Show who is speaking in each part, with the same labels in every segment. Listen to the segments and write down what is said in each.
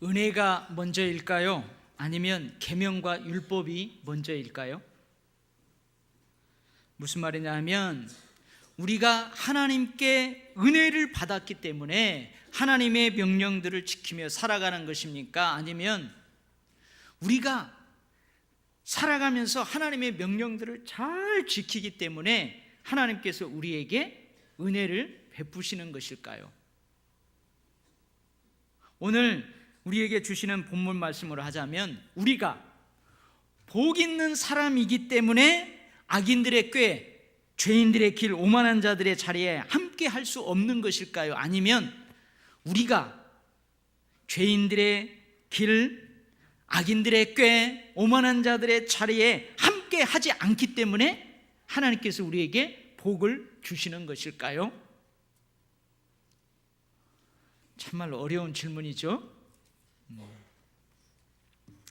Speaker 1: 은혜가 먼저일까요? 아니면 계명과 율법이 먼저일까요? 무슨 말이냐 하면 우리가 하나님께 은혜를 받았기 때문에 하나님의 명령들을 지키며 살아가는 것입니까? 아니면 우리가 살아가면서 하나님의 명령들을 잘 지키기 때문에 하나님께서 우리에게 은혜를 베푸시는 것일까요? 오늘 우리에게 주시는 본문 말씀으로 하자면 우리가 복 있는 사람이기 때문에 악인들의 꾀, 죄인들의 길, 오만한 자들의 자리에 함께 할 수 없는 것일까요? 아니면 우리가 죄인들의 길, 악인들의 꾀, 오만한 자들의 자리에 함께 하지 않기 때문에 하나님께서 우리에게 복을 주시는 것일까요? 참말로 어려운 질문이죠.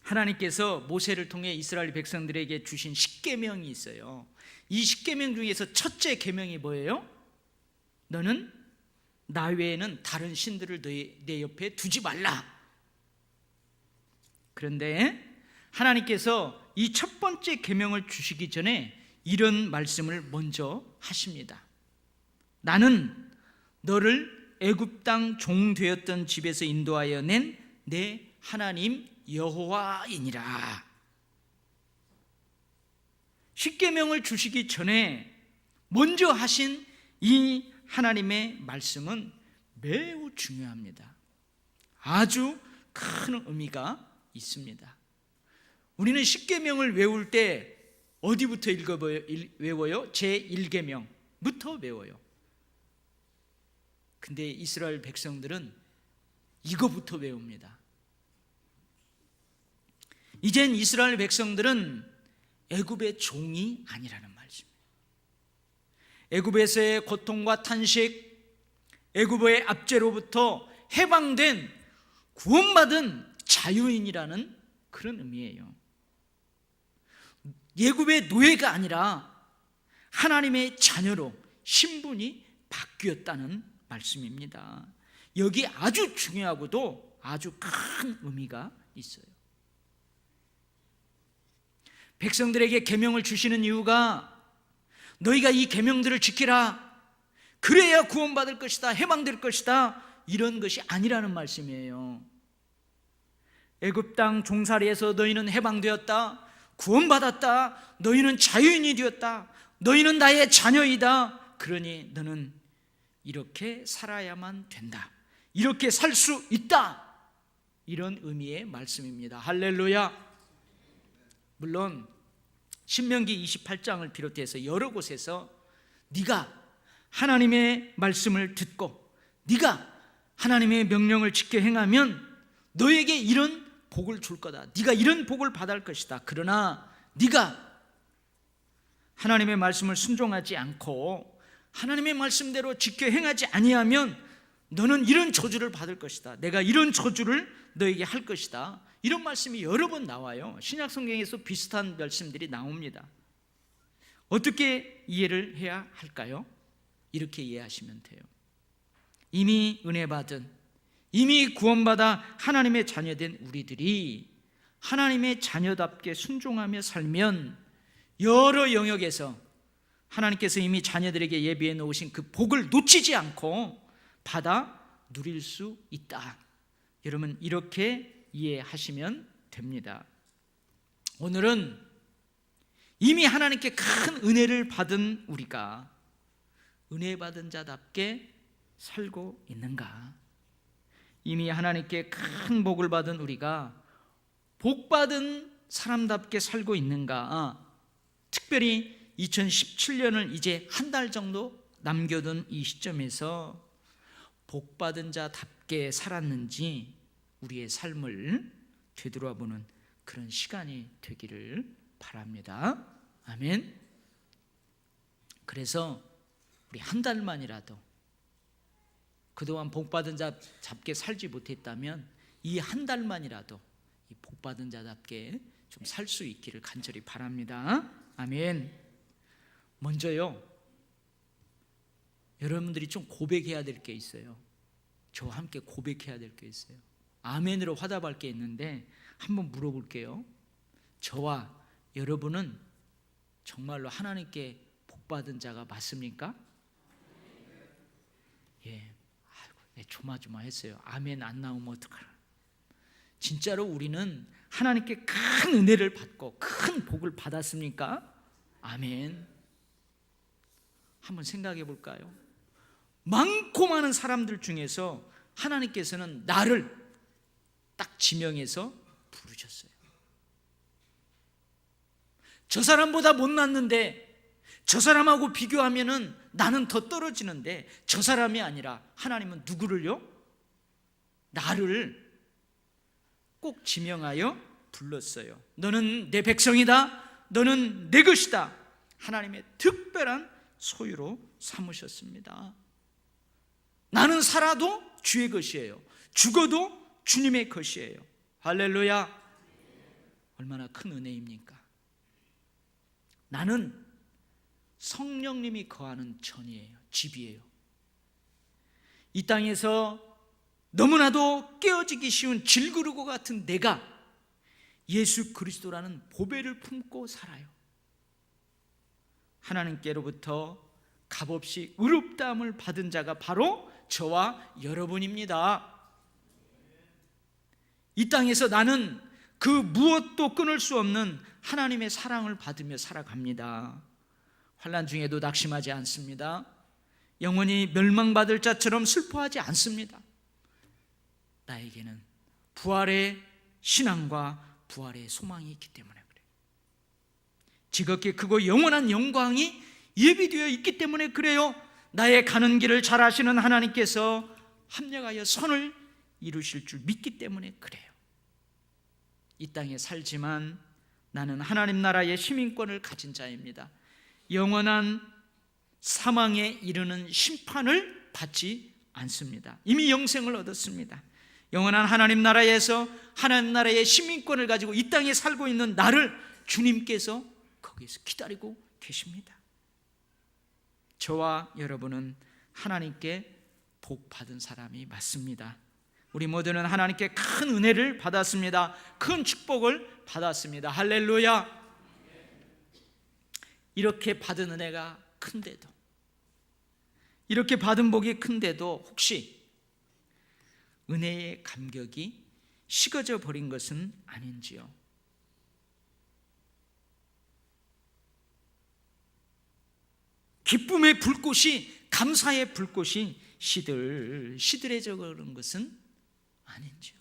Speaker 1: 하나님께서 모세를 통해 이스라엘 백성들에게 주신 10계명이 있어요. 이 10계명 중에서 첫째 계명이 뭐예요? 너는 나 외에는 다른 신들을 내 옆에 두지 말라. 그런데 하나님께서 이 첫 번째 계명을 주시기 전에 이런 말씀을 먼저 하십니다. 나는 너를 애굽 땅 종 되었던 집에서 인도하여 낸 내 하나님 여호와이니라. 십계명을 주시기 전에 먼저 하신 이 하나님의 말씀은 매우 중요합니다. 아주 큰 의미가 있습니다. 우리는 십계명을 외울 때 어디부터 외워요? 제1계명부터 외워요. 근데 이스라엘 백성들은 이거부터 외웁니다. 이젠 이스라엘 백성들은 애굽의 종이 아니라는 말씀이에요. 애굽에서의 고통과 탄식, 애굽의 압제로부터 해방된, 구원받은 자유인이라는 그런 의미예요. 애굽의 노예가 아니라 하나님의 자녀로 신분이 바뀌었다는 말씀입니다. 여기 아주 중요하고도 아주 큰 의미가 있어요. 백성들에게 계명을 주시는 이유가 너희가 이 계명들을 지키라, 그래야 구원받을 것이다, 해방될 것이다, 이런 것이 아니라는 말씀이에요. 애굽 땅 종살이에서 너희는 해방되었다, 구원받았다, 너희는 자유인이 되었다, 너희는 나의 자녀이다, 그러니 너는 이렇게 살아야만 된다, 이렇게 살 수 있다, 이런 의미의 말씀입니다. 할렐루야. 물론 신명기 28장을 비롯해서 여러 곳에서 네가 하나님의 말씀을 듣고 네가 하나님의 명령을 지켜 행하면 너에게 이런 복을 줄 거다, 네가 이런 복을 받을 것이다, 그러나 네가 하나님의 말씀을 순종하지 않고 하나님의 말씀대로 지켜 행하지 아니하면 너는 이런 저주를 받을 것이다, 내가 이런 저주를 너에게 할 것이다, 이런 말씀이 여러 번 나와요. 신약 성경에서 비슷한 말씀들이 나옵니다. 어떻게 이해를 해야 할까요? 이렇게 이해하시면 돼요. 이미 은혜 받은, 이미 구원받아 하나님의 자녀된 우리들이 하나님의 자녀답게 순종하며 살면 여러 영역에서 하나님께서 이미 자녀들에게 예비해 놓으신 그 복을 놓치지 않고 받아 누릴 수 있다. 여러분, 이렇게 이해하시면 됩니다. 오늘은 이미 하나님께 큰 은혜를 받은 우리가 은혜 받은 자답게 살고 있는가? 이미 하나님께 큰 복을 받은 우리가 복 받은 사람답게 살고 있는가? 특별히 2017년을 이제 한 달 정도 남겨둔 이 시점에서 복 받은 자답게 살았는지 우리의 삶을 되돌아보는 그런 시간이 되기를 바랍니다. 아멘. 그래서 우리 한 달만이라도 그동안 복받은 자답게 살지 못했다면 이 한 달만이라도 이 복받은 자답게 좀 살 수 있기를 간절히 바랍니다. 아멘. 먼저요, 여러분들이 좀 고백해야 될 게 있어요. 저와 함께 고백해야 될 게 있어요. 아멘으로 화답할 게 있는데 한번 물어볼게요. 저와 여러분은 정말로 하나님께 복받은 자가 맞습니까? 예. 아이고, 조마조마했어요. 아멘 안 나오면 어떡하나. 진짜로 우리는 하나님께 큰 은혜를 받고 큰 복을 받았습니까? 아멘. 한번 생각해 볼까요? 많고 많은 사람들 중에서 하나님께서는 나를 딱 지명해서 부르셨어요. 저 사람보다 못났는데 저 사람하고 비교하면은 나는 더 떨어지는데 저 사람이 아니라 하나님은 누구를요? 나를 꼭 지명하여 불렀어요. 너는 내 백성이다. 너는 내 것이다. 하나님의 특별한 소유로 삼으셨습니다. 나는 살아도 주의 것이에요. 죽어도 주님의 것이에요. 할렐루야. 얼마나 큰 은혜입니까? 나는 성령님이 거하는 전이에요. 집이에요. 이 땅에서 너무나도 깨어지기 쉬운 질그루고 같은 내가 예수 그리스도라는 보배를 품고 살아요. 하나님께로부터 값없이 의롭다함을 받은 자가 바로 저와 여러분입니다. 이 땅에서 나는 그 무엇도 끊을 수 없는 하나님의 사랑을 받으며 살아갑니다. 환난 중에도 낙심하지 않습니다. 영원히 멸망받을 자처럼 슬퍼하지 않습니다. 나에게는 부활의 신앙과 부활의 소망이 있기 때문에 그래요. 지극히 크고 영원한 영광이 예비되어 있기 때문에 그래요. 나의 가는 길을 잘 아시는 하나님께서 합력하여 선을 이루실 줄 믿기 때문에 그래요. 이 땅에 살지만 나는 하나님 나라의 시민권을 가진 자입니다. 영원한 사망에 이르는 심판을 받지 않습니다. 이미 영생을 얻었습니다. 영원한 하나님 나라에서 하나님 나라의 시민권을 가지고 이 땅에 살고 있는 나를 주님께서 거기서 기다리고 계십니다. 저와 여러분은 하나님께 복 받은 사람이 맞습니다. 우리 모두는 하나님께 큰 은혜를 받았습니다. 큰 축복을 받았습니다. 할렐루야. 이렇게 받은 은혜가 큰데도, 이렇게 받은 복이 큰데도 혹시 은혜의 감격이 식어져 버린 것은 아닌지요? 기쁨의 불꽃이, 감사의 불꽃이 시들해져 버린 것은 아닌지요?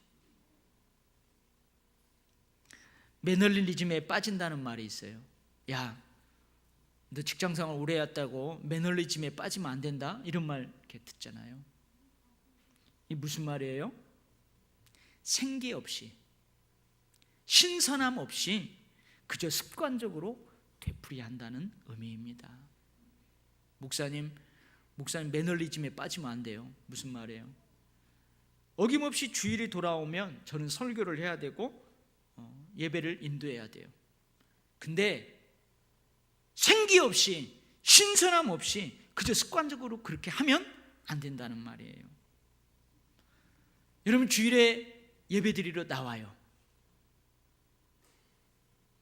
Speaker 1: 매너리즘에 빠진다는 말이 있어요. 야, 너 직장생활 오래 했다고 매너리즘에 빠지면 안 된다? 이런 말 이렇게 듣잖아요. 이 무슨 말이에요? 생기 없이, 신선함 없이 그저 습관적으로 되풀이한다는 의미입니다. 목사님 매너리즘에 빠지면 안 돼요. 무슨 말이에요? 어김없이 주일이 돌아오면 저는 설교를 해야 되고 예배를 인도해야 돼요. 근데 생기 없이, 신선함 없이 그저 습관적으로 그렇게 하면 안 된다는 말이에요. 여러분 주일에 예배드리러 나와요.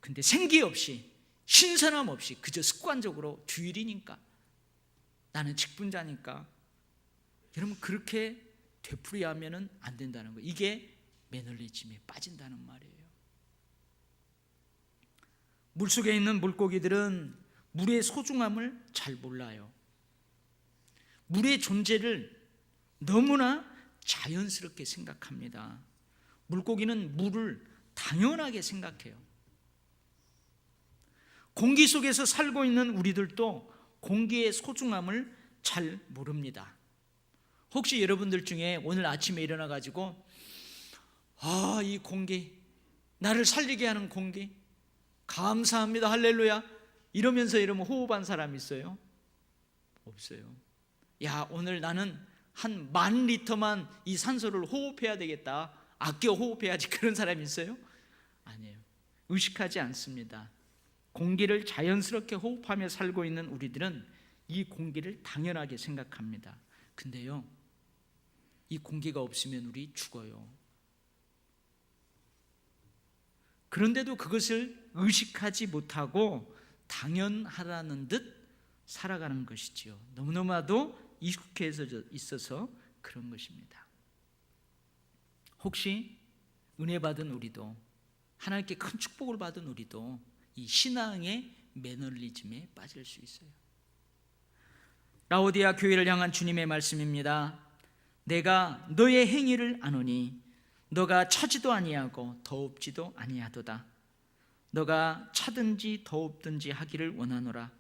Speaker 1: 근데 생기 없이, 신선함 없이 그저 습관적으로 주일이니까, 나는 직분자니까, 여러분 그렇게 되풀이하면 안 된다는 거예요. 이게 매너리즘에 빠진다는 말이에요. 물속에 있는 물고기들은 물의 소중함을 잘 몰라요. 물의 존재를 너무나 자연스럽게 생각합니다. 물고기는 물을 당연하게 생각해요. 공기 속에서 살고 있는 우리들도 공기의 소중함을 잘 모릅니다. 혹시 여러분들 중에 오늘 아침에 일어나 가지고 이 공기, 나를 살리게 하는 공기 감사합니다, 할렐루야 이러면서 이러면 호흡한 사람 있어요? 없어요. 야, 오늘 나는 한 10,000리터만 이 산소를 호흡해야 되겠다, 아껴 호흡해야지, 그런 사람이 있어요? 아니에요. 의식하지 않습니다. 공기를 자연스럽게 호흡하며 살고 있는 우리들은 이 공기를 당연하게 생각합니다. 근데요, 이 공기가 없으면 우리 죽어요. 그런데도 그것을 의식하지 못하고 당연하라는 듯 살아가는 것이지요. 너무너무나도 익숙해져 있어서 그런 것입니다. 혹시 은혜 받은 우리도, 하나님께 큰 축복을 받은 우리도 이 신앙의 매너리즘에 빠질 수 있어요. 라오디아 교회를 향한 주님의 말씀입니다. 내가 너의 행위를 아노니 너가 차지도 아니하고 더웁지도 아니하도다. 너가 차든지 더웁든지 하기를 원하노라.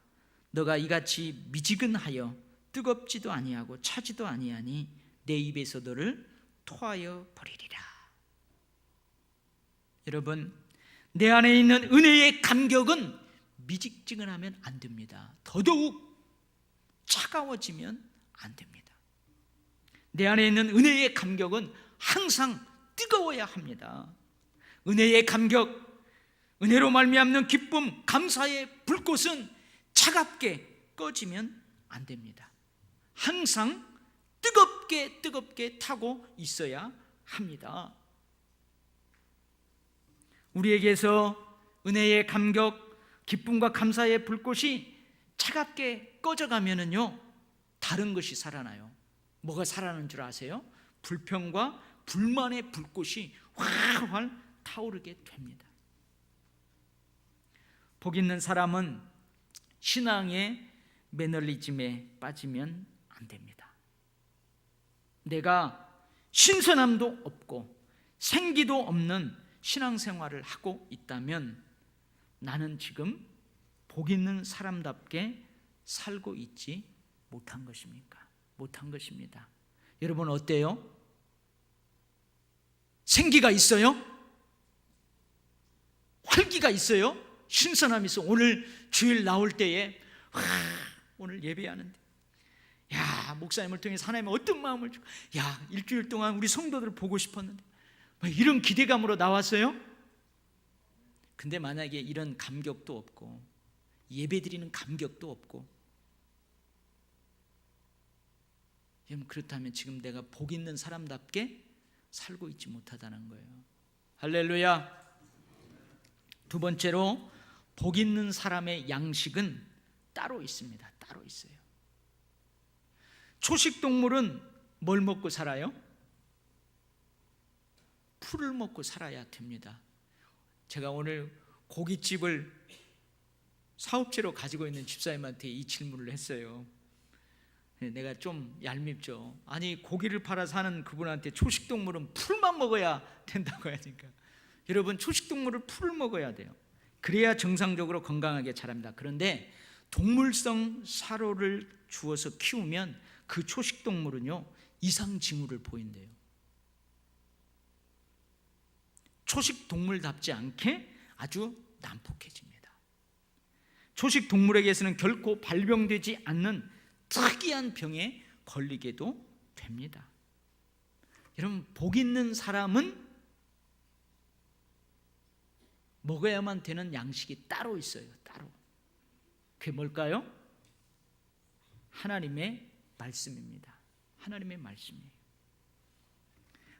Speaker 1: 너가 이같이 미지근하여 뜨겁지도 아니하고 차지도 아니하니 내 입에서 너를 토하여 버리리라. 여러분, 내 안에 있는 은혜의 감격은 미지근하면 안 됩니다. 더더욱 차가워지면 안 됩니다. 내 안에 있는 은혜의 감격은 항상 뜨거워야 합니다. 은혜의 감격, 은혜로 말미암는 기쁨, 감사의 불꽃은 차갑게 꺼지면 안 됩니다. 항상 뜨겁게 타고 있어야 합니다. 우리에게서 은혜의 감격, 기쁨과 감사의 불꽃이 차갑게 꺼져가면은요, 다른 것이 살아나요. 뭐가 살아나는 줄 아세요? 불평과 불만의 불꽃이 활활 타오르게 됩니다. 복 있는 사람은 신앙의 매너리즘에 빠지면 안 됩니다. 내가 신선함도 없고 생기도 없는 신앙생활을 하고 있다면 나는 지금 복 있는 사람답게 살고 있지 못한 것입니까? 못한 것입니다. 여러분 어때요? 생기가 있어요? 활기가 있어요? 신선함이 있어. 오늘 주일 나올 때에 오늘 예배하는데 목사님을 통해서 하나님의 어떤 마음을 주고 일주일 동안 우리 성도들을 보고 싶었는데 이런 기대감으로 나왔어요? 근데 만약에 이런 감격도 없고 예배드리는 감격도 없고, 그렇다면 지금 내가 복 있는 사람답게 살고 있지 못하다는 거예요. 할렐루야. 두 번째로 복 있는 사람의 양식은 따로 있습니다. 따로 있어요. 초식 동물은 뭘 먹고 살아요? 풀을 먹고 살아야 됩니다. 제가 오늘 고깃집을 사업체로 가지고 있는 집사님한테 이 질문을 했어요. 내가 좀 얄밉죠. 아니 고기를 팔아서 하는 그분한테 초식동물은 풀만 먹어야 된다고 하니까, 여러분 초식동물은 풀을 먹어야 돼요. 그래야 정상적으로 건강하게 자랍니다. 그런데 동물성 사료를 주어서 키우면 그 초식동물은요 이상징후를 보인대요. 초식동물답지 않게 아주 난폭해집니다. 초식동물에게서는 결코 발병되지 않는 특이한 병에 걸리게도 됩니다. 여러분 복 있는 사람은 먹어야만 되는 양식이 따로 있어요. 따로. 그게 뭘까요? 하나님의 말씀입니다. 하나님의 말씀이에요.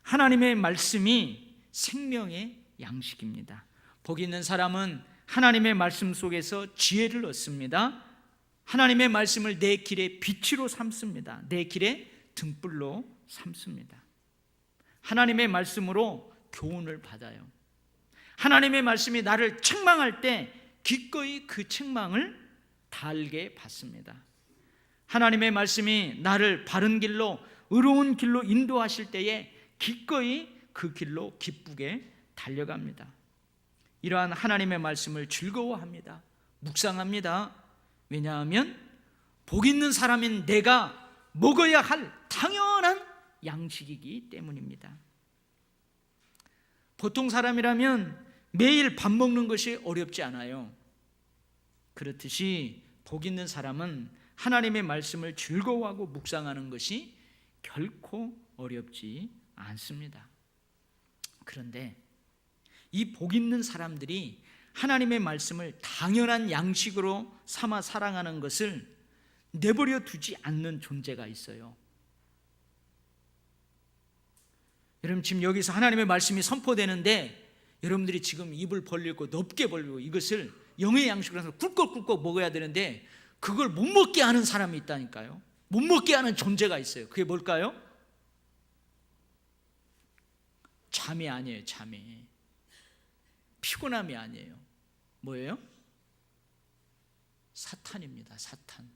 Speaker 1: 하나님의 말씀이 생명의 양식입니다. 복 있는 사람은 하나님의 말씀 속에서 지혜를 얻습니다. 하나님의 말씀을 내 길의 빛으로 삼습니다. 내 길의 등불로 삼습니다. 하나님의 말씀으로 교훈을 받아요. 하나님의 말씀이 나를 책망할 때 기꺼이 그 책망을 달게 받습니다. 하나님의 말씀이 나를 바른 길로, 의로운 길로 인도하실 때에 기꺼이 그 길로 기쁘게 달려갑니다. 이러한 하나님의 말씀을 즐거워합니다. 묵상합니다. 왜냐하면 복 있는 사람인 내가 먹어야 할 당연한 양식이기 때문입니다. 보통 사람이라면 매일 밥 먹는 것이 어렵지 않아요. 그렇듯이 복 있는 사람은 하나님의 말씀을 즐거워하고 묵상하는 것이 결코 어렵지 않습니다. 그런데 이 복 있는 사람들이 하나님의 말씀을 당연한 양식으로 삼아 사랑하는 것을 내버려 두지 않는 존재가 있어요. 여러분 지금 여기서 하나님의 말씀이 선포되는데 여러분들이 지금 입을 벌리고 넓게 벌리고 이것을 영의 양식으로 해서 꿀꺽꿀꺽 먹어야 되는데 그걸 못 먹게 하는 사람이 있다니까요. 못 먹게 하는 존재가 있어요. 그게 뭘까요? 잠이 아니에요. 잠이. 피곤함이 아니에요. 뭐예요? 사탄입니다. 사탄.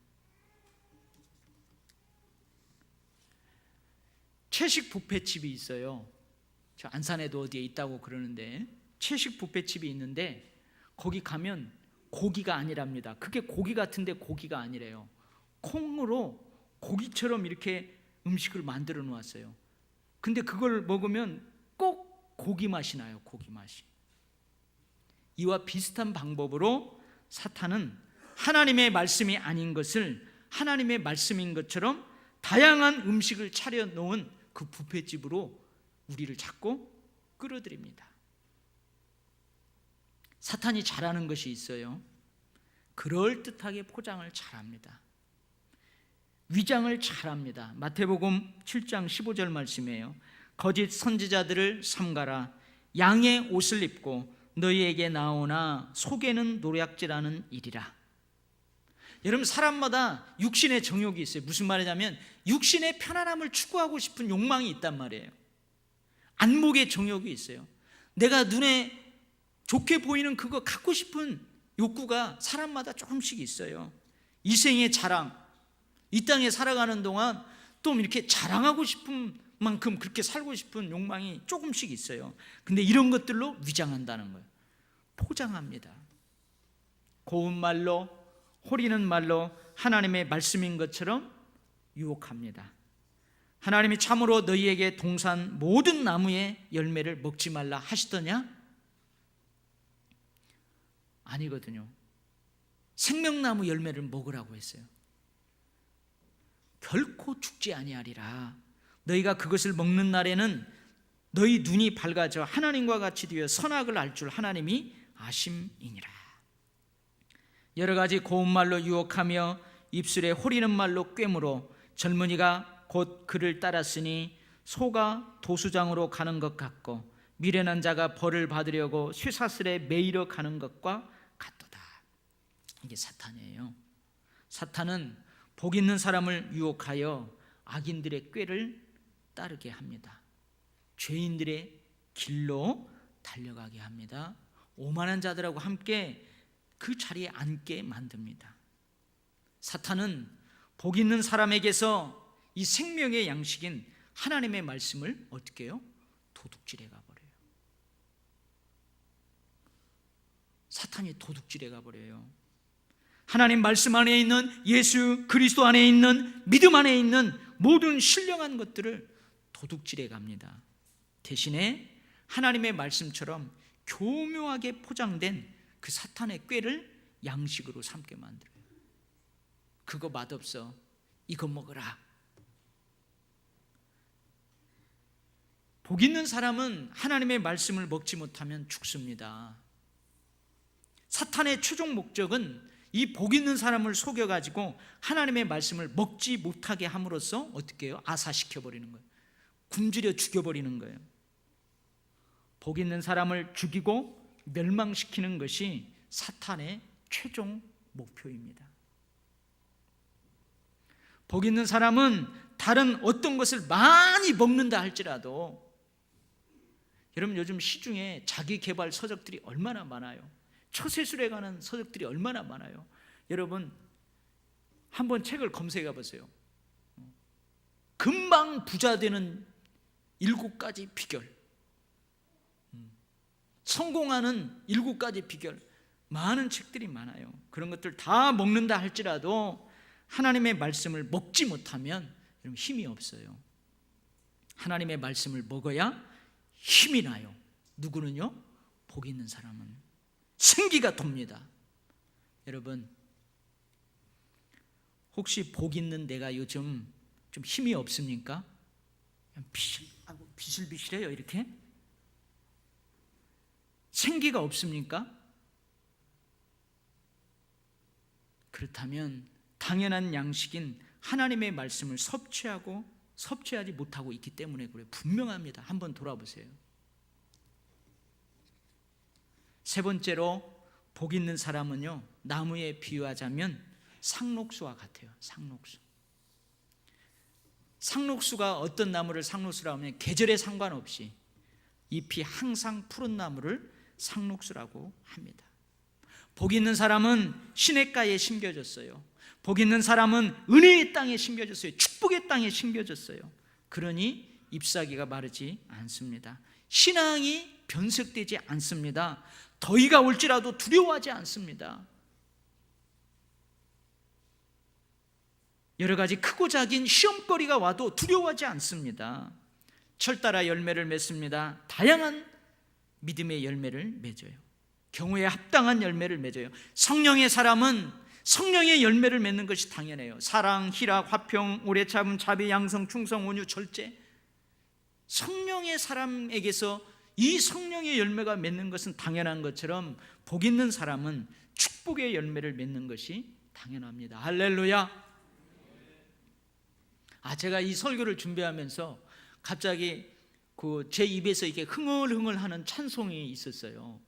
Speaker 1: 채식 뷔페집이 있어요. 저 안산에도 어디에 있다고 그러는데 채식 뷔페집이 있는데 거기 가면 고기가 아니랍니다. 그게 고기 같은데 고기가 아니래요. 콩으로 고기처럼 이렇게 음식을 만들어 놓았어요. 근데 그걸 먹으면 꼭 고기 맛이 나요. 고기 맛이. 이와 비슷한 방법으로 사탄은 하나님의 말씀이 아닌 것을 하나님의 말씀인 것처럼 다양한 음식을 차려 놓은 그 뷔페집으로 우리를 자꾸 끌어들입니다. 사탄이 잘하는 것이 있어요. 그럴듯하게 포장을 잘합니다. 위장을 잘합니다. 마태복음 7장 15절 말씀이에요. 거짓 선지자들을 삼가라. 양의 옷을 입고 너희에게 나오나 속에는 노략질하는 일이라. 여러분, 사람마다 육신의 정욕이 있어요. 무슨 말이냐면 육신의 편안함을 추구하고 싶은 욕망이 있단 말이에요. 안목의 정욕이 있어요. 내가 눈에 좋게 보이는 그거 갖고 싶은 욕구가 사람마다 조금씩 있어요. 이생의 자랑, 이 땅에 살아가는 동안 또 이렇게 자랑하고 싶은 만큼 그렇게 살고 싶은 욕망이 조금씩 있어요. 근데 이런 것들로 위장한다는 거예요. 포장합니다. 고운 말로, 호리는 말로 하나님의 말씀인 것처럼 유혹합니다. 하나님이 참으로 너희에게 동산 모든 나무의 열매를 먹지 말라 하시더냐? 아니거든요. 생명나무 열매를 먹으라고 했어요. 결코 죽지 아니하리라. 너희가 그것을 먹는 날에는 너희 눈이 밝아져 하나님과 같이 되어 선악을 알 줄 하나님이 아심이니라. 여러 가지 고운 말로 유혹하며 입술에 호리는 말로 꿰물어 젊은이가 곧 그를 따랐으니 소가 도수장으로 가는 것 같고 미련한 자가 벌을 받으려고 쇠사슬에 매이러 가는 것과 같도다. 이게 사탄이에요. 사탄은 복 있는 사람을 유혹하여 악인들의 꾀를 따르게 합니다. 죄인들의 길로 달려가게 합니다. 오만한 자들하고 함께 그 자리에 앉게 만듭니다. 사탄은 복 있는 사람에게서 이 생명의 양식인 하나님의 말씀을 어떻게 해요? 도둑질해 가버려요. 사탄이 도둑질해 가버려요. 하나님 말씀 안에 있는 예수 그리스도 안에 있는 믿음 안에 있는 모든 신령한 것들을 도둑질해 갑니다. 대신에 하나님의 말씀처럼 교묘하게 포장된 그 사탄의 꾀를 양식으로 삼게 만들어요. 그거 맛없어. 이거 먹어라. 복 있는 사람은 하나님의 말씀을 먹지 못하면 죽습니다. 사탄의 최종 목적은 이 복 있는 사람을 속여가지고 하나님의 말씀을 먹지 못하게 함으로써 어떻게 해요? 아사시켜버리는 거예요. 굶주려 죽여버리는 거예요. 복 있는 사람을 죽이고 멸망시키는 것이 사탄의 최종 목표입니다. 복 있는 사람은 다른 어떤 것을 많이 먹는다 할지라도, 여러분 요즘 시중에 자기 개발 서적들이 얼마나 많아요. 처세술에 관한 서적들이 얼마나 많아요. 여러분 한번 책을 검색해 보세요. 금방 부자 되는 7가지 비결, 성공하는 7가지 비결, 많은 책들이 많아요. 그런 것들 다 먹는다 할지라도 하나님의 말씀을 먹지 못하면 여러분 힘이 없어요. 하나님의 말씀을 먹어야 힘이 나요. 누구는요? 복 있는 사람은 생기가 돕니다. 여러분 혹시 복 있는 내가 요즘 좀 힘이 없습니까? 비실비실해요. 이렇게 생기가 없습니까? 그렇다면 당연한 양식인 하나님의 말씀을 섭취하지 못하고 있기 때문에 그래요. 분명합니다. 한번 돌아보세요. 세 번째로 복 있는 사람은요, 나무에 비유하자면 상록수와 같아요. 상록수가 어떤 나무를 상록수라고 하면 계절에 상관없이 잎이 항상 푸른 나무를 상록수라고 합니다. 복 있는 사람은 시냇가에 심겨졌어요. 복 있는 사람은 은혜의 땅에 심겨졌어요. 축복의 땅에 심겨졌어요. 그러니 잎사귀가 마르지 않습니다. 신앙이 변색되지 않습니다. 더위가 올지라도 두려워하지 않습니다. 여러 가지 크고 작은 시험거리가 와도 두려워하지 않습니다. 철따라 열매를 맺습니다. 다양한 믿음의 열매를 맺어요. 경우에 합당한 열매를 맺어요. 성령의 사람은 성령의 열매를 맺는 것이 당연해요. 사랑, 희락, 화평, 오래 참음, 자비, 양성, 충성, 온유, 절제. 성령의 사람에게서 이 성령의 열매가 맺는 것은 당연한 것처럼 복 있는 사람은 축복의 열매를 맺는 것이 당연합니다. 할렐루야. 제가 이 설교를 준비하면서 갑자기 제 입에서 이렇게 흥얼흥얼 하는 찬송이 있었어요.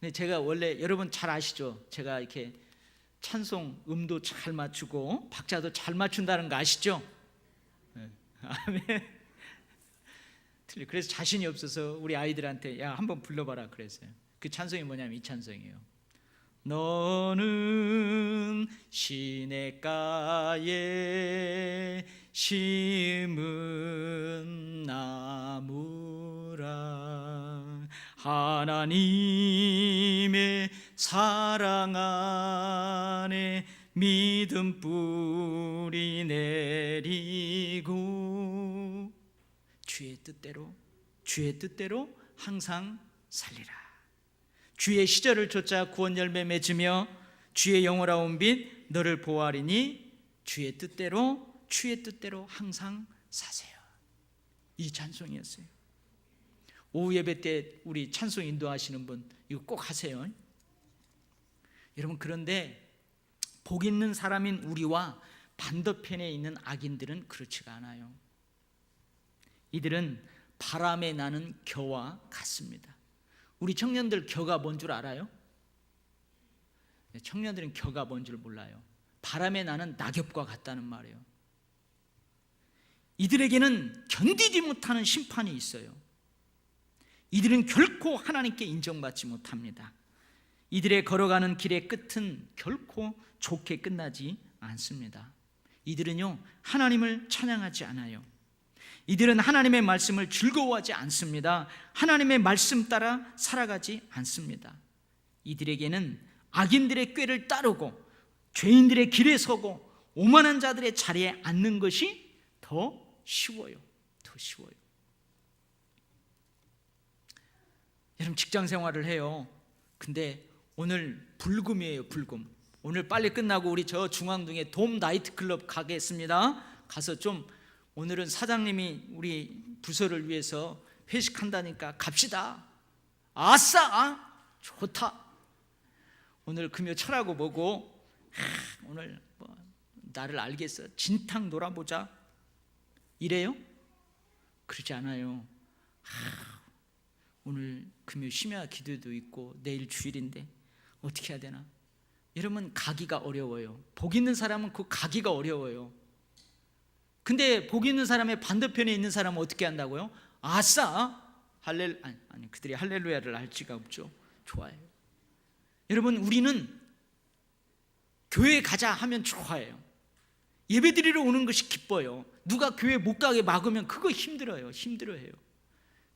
Speaker 1: 근데 제가 원래 여러분 잘 아시죠? 제가 이렇게 찬송 음도 잘 맞추고 박자도 잘 맞춘다는 거 아시죠? 아멘. 그래서 자신이 없어서 우리 아이들한테 야 한번 불러봐라 그랬어요. 그 찬송이 뭐냐면 이 찬송이에요. 너는 시냇가에 심은 나무라 하나님의 사랑 안에 믿음 뿌리 내리고 주의 뜻대로 항상 살리라. 주의 시절을 쫓아 구원 열매 맺으며 주의 영원하온 빛 너를 보호하리니 주의 뜻대로 항상 사세요. 이 찬송이었어요. 오후 예배 때 우리 찬송 인도하시는 분 이거 꼭 하세요. 여러분, 그런데 복 있는 사람인 우리와 반대편에 있는 악인들은 그렇지가 않아요. 이들은 바람에 나는 겨와 같습니다. 우리 청년들 겨가 뭔 줄 알아요? 청년들은 겨가 뭔 줄 몰라요. 바람에 나는 낙엽과 같다는 말이에요. 이들에게는 견디지 못하는 심판이 있어요. 이들은 결코 하나님께 인정받지 못합니다. 이들의 걸어가는 길의 끝은 결코 좋게 끝나지 않습니다. 이들은요, 하나님을 찬양하지 않아요. 이들은 하나님의 말씀을 즐거워하지 않습니다. 하나님의 말씀 따라 살아가지 않습니다. 이들에게는 악인들의 꾀를 따르고 죄인들의 길에 서고 오만한 자들의 자리에 앉는 것이 더 쉬워요. 여러분, 직장 생활을 해요. 근데 오늘 불금이에요. 불금. 오늘 빨리 끝나고 우리 저 중앙동에 돔 나이트클럽 가겠습니다. 가서 좀 오늘은 사장님이 우리 부서를 위해서 회식한다니까 갑시다. 아싸, 좋다. 오늘 금요 철하고 뭐고 오늘 나를 알겠어. 진탕 놀아보자. 이래요? 그러지 않아요. 오늘 금요 심야 기도도 있고 내일 주일인데 어떻게 해야 되나? 여러분, 가기가 어려워요. 복 있는 사람은 그 가기가 어려워요. 근데 복 있는 사람의 반대편에 있는 사람은 어떻게 한다고요? 아싸, 그들이 할렐루야를 할 수가 없죠. 좋아요. 여러분, 우리는 교회 가자 하면 좋아해요. 예배드리러 오는 것이 기뻐요. 누가 교회 못 가게 막으면 그거 힘들어해요.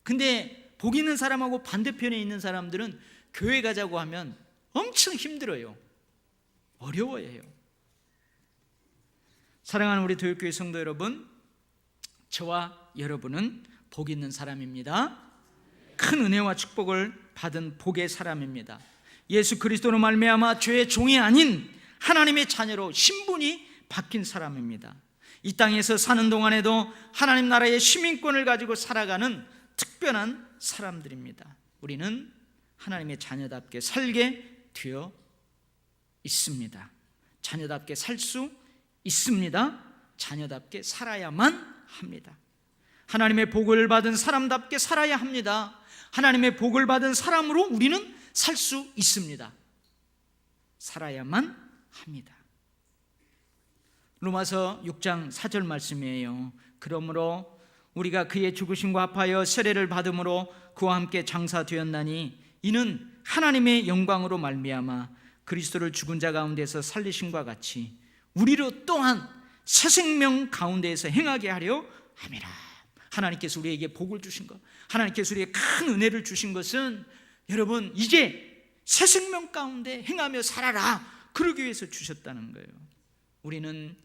Speaker 1: 근데 복 있는 사람하고 반대편에 있는 사람들은 교회 가자고 하면 엄청 힘들어요. 어려워해요. 사랑하는 우리 도역교회 성도 여러분, 저와 여러분은 복 있는 사람입니다. 큰 은혜와 축복을 받은 복의 사람입니다. 예수 그리스도로 말미암아 죄의 종이 아닌 하나님의 자녀로 신분이 바뀐 사람입니다. 이 땅에서 사는 동안에도 하나님 나라의 시민권을 가지고 살아가는 특별한 사람들입니다. 우리는 하나님의 자녀답게 살게 되어 있습니다. 자녀답게 살 수 있습니다. 자녀답게 살아야만 합니다. 하나님의 복을 받은 사람답게 살아야 합니다. 하나님의 복을 받은 사람으로 우리는 살 수 있습니다. 살아야만 합니다. 로마서 6장 4절 말씀이에요. 그러므로 우리가 그의 죽으심과 합하여 세례를 받음으로 그와 함께 장사되었나니 이는 하나님의 영광으로 말미암아 그리스도를 죽은 자 가운데서 살리심과 같이 우리로 또한 새 생명 가운데에서 행하게 하려 함이라. 하나님께서 우리에게 복을 주신 것, 하나님께서 우리에게 큰 은혜를 주신 것은 여러분 이제 새 생명 가운데 행하며 살아라, 그러기 위해서 주셨다는 거예요. 우리는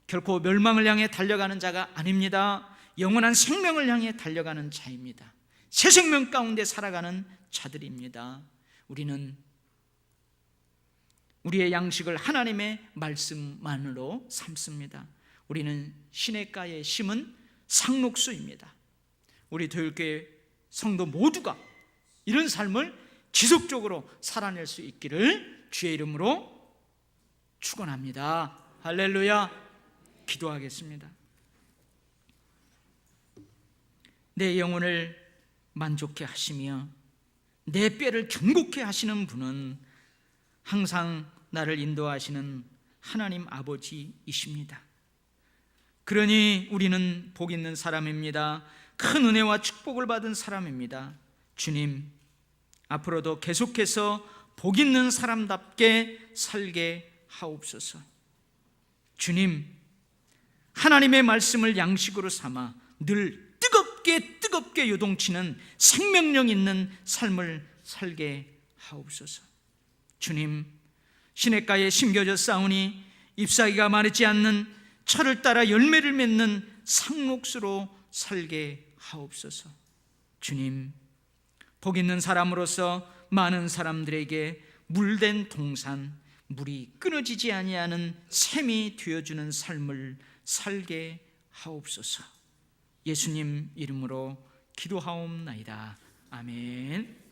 Speaker 1: 결코 멸망을 향해 달려가는 자가 아닙니다. 영원한 생명을 향해 달려가는 자입니다. 새 생명 가운데 살아가는 자들입니다. 우리는 우리의 양식을 하나님의 말씀만으로 삼습니다. 우리는 시냇가에 심은 상록수입니다. 우리 도율교회 성도 모두가 이런 삶을 지속적으로 살아낼 수 있기를 주의 이름으로 축원합니다. 할렐루야. 기도하겠습니다. 내 영혼을 만족해 하시며 내 뼈를 견고케 하시는 분은 항상 나를 인도하시는 하나님 아버지이십니다. 그러니 우리는 복 있는 사람입니다. 큰 은혜와 축복을 받은 사람입니다. 주님, 앞으로도 계속해서 복 있는 사람답게 살게 하옵소서. 주님, 하나님의 말씀을 양식으로 삼아 늘 뜨겁게 요동치는 생명력 있는 삶을 살게 하옵소서. 주님, 시냇가에 심겨져 싸우니 잎사귀가 마르지 않는 철을 따라 열매를 맺는 상록수로 살게 하옵소서. 주님, 복 있는 사람으로서 많은 사람들에게 물된 동산, 물이 끊어지지 아니하는 샘이 되어주는 삶을 살게 하옵소서. 예수님 이름으로 기도하옵나이다. 아멘.